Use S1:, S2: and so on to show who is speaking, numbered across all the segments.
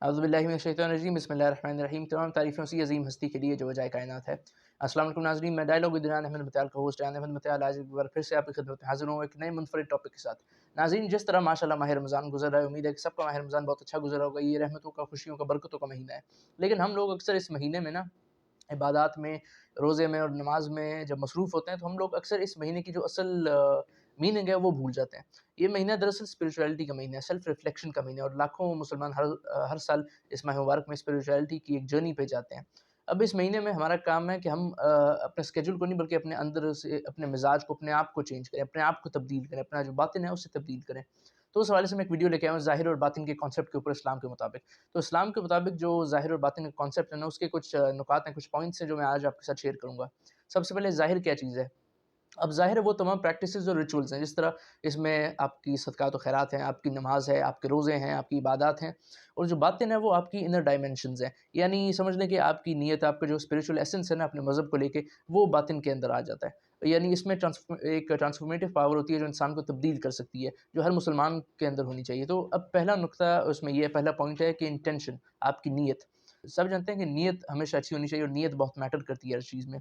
S1: اعوذ باللہ من الشیطان الرجیم، بسم اللہ الرحمن الرحیم۔ تمام تعریفیں اسی عظیم ہستی کے لیے جو وجہ کائنات ہے۔ السلام علیکم ناظرین، میں ڈائلاگ ود ریان احمد متعال کا ہوسٹ ریان احمد متعال آج ایک بار پھر سے آپ کی خدمت میں حاضر ہوں ایک نئے منفرد ٹاپک کے ساتھ۔ ناظرین، جس طرح ماشاءاللہ ماہ رمضان گزر رہا ہے، امید ہے کہ سب کا ماہ رمضان بہت اچھا گزرا ہوگا۔ یہ رحمتوں کا، خوشیوں کا، برکتوں کا مہینہ ہے، لیکن ہم لوگ اکثر اس مہینے میں عبادات میں، روزے میں اور نماز میں جب مصروف ہوتے ہیں تو ہم لوگ اکثر اس مہینے کی جو اصل میننگ ہے وہ بھول جاتے ہیں۔ یہ مہینہ دراصل اسپریچولیٹی کا مہینہ ہے، سیلف ریفلیکشن کا مہینہ ہے، اور لاکھوں مسلمان ہر سال اس ماہ مبارک میں اسپریچولیٹی کی ایک جرنی پہ جاتے ہیں۔ اب اس مہینے میں ہمارا کام ہے کہ ہم اپنے اسکیجول کو نہیں بلکہ اپنے اندر سے اپنے مزاج کو، اپنے آپ کو چینج کریں، اپنے آپ کو تبدیل کریں، اپنا جو باطن ہے اسے تبدیل کریں۔ تو اس حوالے سے میں ایک ویڈیو لے کے آیا ہوں ظاہر اور باطن کے کانسیپٹ کے اوپر اسلام کے مطابق۔ تو اسلام کے مطابق جو ظاہر اور باطن کا کانسیپٹ ہے نا، اس کے کچھ نکات ہیں، کچھ پوائنٹس ہیں جو میں آج آپ کے ساتھ شیئر کروں گا۔ سب سے پہلے ظاہر کیا چیز ہے؟ اب ظاہر وہ تمام پریکٹسز اور ریچولز ہیں، جس طرح اس میں آپ کی صدقات و خیرات ہیں، آپ کی نماز ہے، آپ کے روزے ہیں، آپ کی عبادات ہیں، اور جو باطن ہے وہ آپ کی انر ڈائمنشنز ہیں، یعنی سمجھ لیں کہ آپ کی نیت، آپ کا جو اسپریچول ایسنس ہے نا اپنے مذہب کو لے کے، وہ باطن کے اندر آ جاتا ہے۔ یعنی اس میں ایک ٹرانسفارمیٹیو پاور ہوتی ہے جو انسان کو تبدیل کر سکتی ہے، جو ہر مسلمان کے اندر ہونی چاہیے۔ تو اب پہلا نقطہ اس میں یہ پہلا پوائنٹ ہے کہ انٹینشن، آپ کی نیت۔ سب جانتے ہیں کہ نیت ہمیشہ اچھی ہونی چاہیے، اور نیت بہت میٹر کرتی ہے ہر چیز میں۔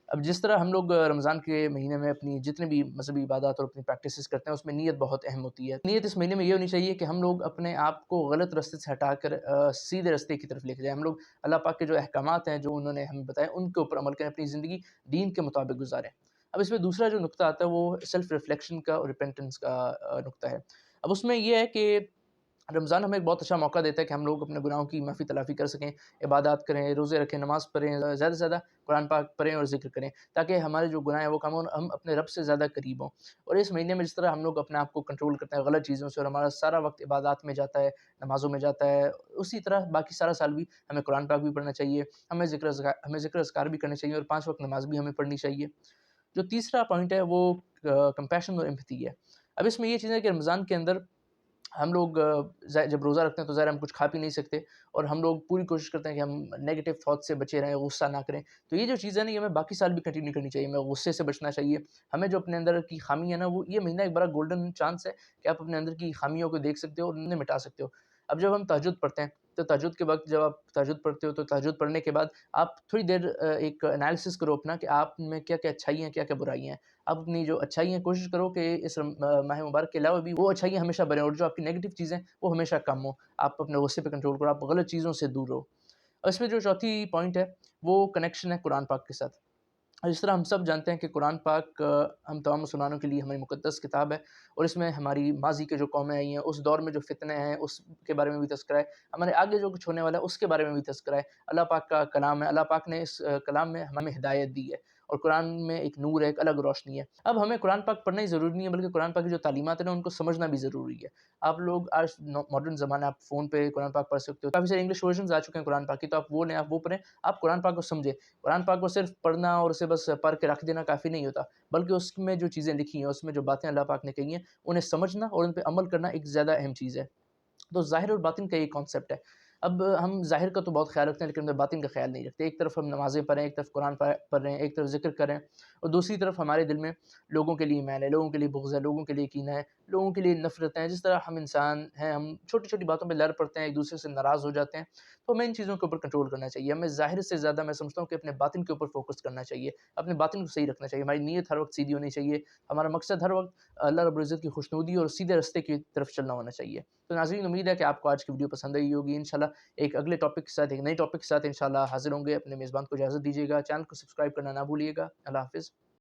S1: اب جس طرح ہم لوگ رمضان کے مہینے میں اپنی جتنے بھی مذہبی عبادات اور اپنی پریکٹسز کرتے ہیں اس میں نیت بہت اہم ہوتی ہے۔ نیت اس مہینے میں یہ ہونی چاہیے کہ ہم لوگ اپنے آپ کو غلط راستے سے ہٹا کر سیدھے راستے کی طرف لے کے جائیں۔ ہم لوگ اللہ پاک کے جو احکامات ہیں جو انہوں نے ہمیں بتائے ان کے اوپر عمل کریں، اپنی زندگی دین کے مطابق گزاریں۔ اب اس میں دوسرا جو نقطہ آتا ہے وہ سیلف ریفلیکشن کا اور ریپینٹنس کا نقطہ ہے۔ اب اس میں یہ ہے کہ رمضان ہمیں ایک بہت اچھا موقع دیتا ہے کہ ہم لوگ اپنے گناہوں کی معافی تلافی کر سکیں، عبادات کریں، روزے رکھیں، نماز پڑھیں، زیادہ سے زیادہ قرآن پاک پڑھیں اور ذکر کریں، تاکہ ہمارے جو گناہ ہیں وہ کم ہوں، ہم اپنے رب سے زیادہ قریب ہوں۔ اور اس مہینے میں جس طرح ہم لوگ اپنے آپ کو کنٹرول کرتے ہیں غلط چیزوں سے، اور ہمارا سارا وقت عبادات میں جاتا ہے، نمازوں میں جاتا ہے، اسی طرح باقی سارا سال بھی ہمیں قرآن پاک بھی پڑھنا چاہیے، ہمیں ذکر اذکار بھی کرنے چاہیے، اور 5 وقت نماز بھی ہمیں پڑھنی چاہیے۔ جو تیسرا پوائنٹ ہے وہ کمپیشن اور ایمپتھی ہے۔ اب اس میں یہ چیز ہے کہ رمضان کے اندر ہم لوگ جب روزہ رکھتے ہیں تو ظاہر ہم کچھ کھا پی نہیں سکتے، اور ہم لوگ پوری کوشش کرتے ہیں کہ ہم نیگیٹو تھاٹ سے بچے رہیں، غصہ نہ کریں۔ تو یہ جو چیز ہے نا، یہ ہمیں باقی سال بھی کنٹینیو کرنی چاہیے، ہمیں غصے سے بچنا چاہیے۔ ہمیں جو اپنے اندر کی خامی ہے نا، وہ یہ مہینہ ایک بڑا گولڈن چانس ہے کہ آپ اپنے اندر کی خامیوں کو دیکھ سکتے ہو اور انہیں مٹا سکتے ہو۔ اب جب ہم تہجد پڑھتے ہیں تو تہجد کے وقت جب آپ تہجد پڑھتے ہو تو تہجد پڑھنے کے بعد آپ تھوڑی دیر ایک انالیسس کرو اپنا کہ آپ میں کیا کیا اچھائی ہیں، کیا کیا برائی ہیں۔ آپ اپنی جو اچھائی ہیں کوشش کرو کہ اس ماہ مبارک کے علاوہ بھی وہ اچھائیاں ہمیشہ بڑھیں، اور جو آپ کی نیگیٹو چیزیں وہ ہمیشہ کم ہوں۔ آپ اپنے غصے پہ کنٹرول کرو، آپ غلط چیزوں سے دور رہو۔ اور اس میں جو چوتھی پوائنٹ ہے وہ کنیکشن ہے قرآن پاک کے ساتھ۔ اور جس طرح ہم سب جانتے ہیں کہ قرآن پاک ہم تمام مسلمانوں کے لیے ہماری مقدس کتاب ہے، اور اس میں ہماری ماضی کے جو قومیں آئی ہیں، اس دور میں جو فتنے ہیں اس کے بارے میں بھی تذکرہ ہے، ہمارے آگے جو کچھ ہونے والا ہے اس کے بارے میں بھی تذکرہ ہے۔ اللہ پاک کا کلام ہے، اللہ پاک نے اس کلام میں ہمیں ہدایت دی ہے، اور قرآن میں ایک نور ہے، ایک الگ روشنی ہے۔ اب ہمیں قرآن پاک پڑھنا ہی ضروری نہیں ہے، بلکہ قرآن پاک کی جو تعلیمات ہیں نا ان کو سمجھنا بھی ضروری ہے۔ آپ لوگ آج ماڈرن زمانہ، آپ فون پہ قرآن پاک پڑھ سکتے ہو، کافی سارے انگلش ورژنز آ چکے ہیں قرآن پاک کی، تو آپ وہ لیں، آپ وہ پڑھیں، آپ قرآن پاک کو سمجھیں۔ قرآن پاک کو صرف پڑھنا اور اسے بس پڑھ کے رکھ دینا کافی نہیں ہوتا، بلکہ اس میں جو چیزیں لکھی ہیں، اس میں جو باتیں اللہ پاک نے کہی ہیں، انہیں سمجھنا اور ان پہ عمل کرنا ایک زیادہ اہم چیز ہے۔ تو ظاہر اور باطن کا یہ کانسیپٹ ہے۔ اب ہم ظاہر کا تو بہت خیال رکھتے ہیں لیکن ہم باطن کا خیال نہیں رکھتے۔ ایک طرف ہم نمازیں پڑھیں، ایک طرف قرآن پڑھ رہے ہیں، ایک طرف ذکر کریں، اور دوسری طرف ہمارے دل میں لوگوں کے لیے میل ہے، لوگوں کے لیے بغض ہے، لوگوں کے لیے کینہ ہے، لوگوں کے لیے نفرت ہے۔ جس طرح ہم انسان ہیں، ہم چھوٹی چھوٹی باتوں پہ لڑ پڑتے ہیں، ایک دوسرے سے ناراض ہو جاتے ہیں، تو ہمیں ان چیزوں کے اوپر کنٹرول کرنا چاہیے۔ ہمیں ظاہر سے زیادہ میں سمجھتا ہوں کہ اپنے باطن کے اوپر فوکس کرنا چاہیے، اپنے باطن کو صحیح رکھنا چاہیے، ہماری نیت ہر وقت سیدھی ہونی چاہیے، ہمارا مقصد ہر وقت اللہ رب العزت کی خوشنودی اور سیدھے راستے کی طرف چلنا ہونا چاہیے۔ تو ناظرین، امید ہے کہ آپ کو آج کی ویڈیو پسند آئی ہوگی۔ انشاءاللہ ایک اگلے ٹاپک کے ساتھ، ایک نئے ٹاپک کے ساتھ انشاءاللہ حاضر ہوں گے۔ اپنے میزبان کو اجازت دیجیے گا، چینل کو سبسکرائب کرنا نہ بھولیے گا۔ اللہ حافظ۔